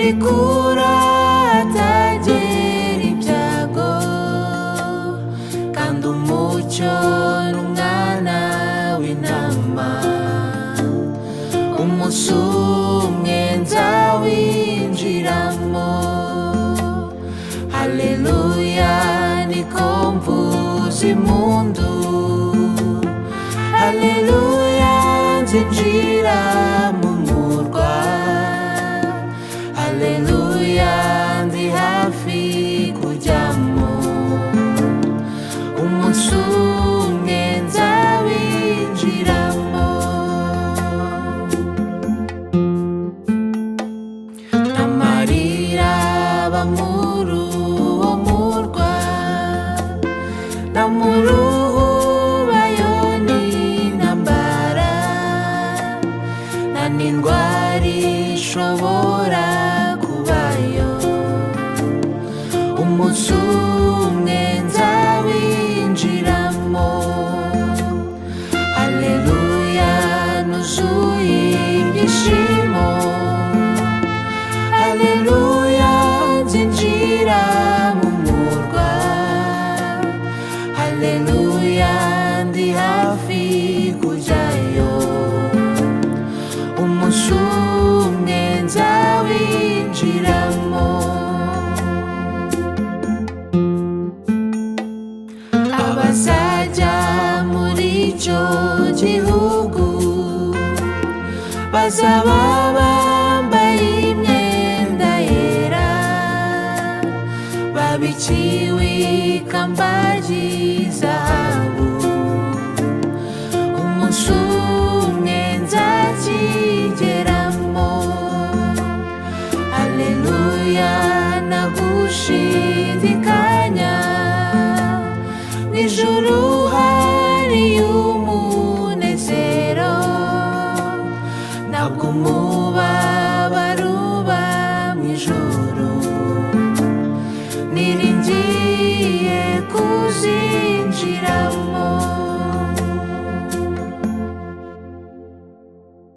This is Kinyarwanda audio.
ikura atagera ibyago, kandi umucyo n'umwana w'intama. Umunsi umwe nzawinjiramo, haleluya niko mvuza impundu, haleluya nzinjira mu murwa, haleluya ndi hafi kujyamo. Umunsi umwe nzawinjiramo. Amarira aba muri uwo murwa, na mu ruhu bayo n'intambara, nta n'indwara ishobora kubayo. Umunsi umwe nzawinjiramo, haleluya nuzuye ibyishimo, haleluya nzinjira mu murwa, haleluya ndi hafi kujyayo. Umunsi umwe nzawinjiramo. Abazajya muri icyo gihugu bazaba bambaye imyenda yera, babikiwe ikamba ry'izahabu. Umunsi umwe nzakigeramo, haleluya nagushidikanya. Mw'ijuru hari umunezero, ntabwo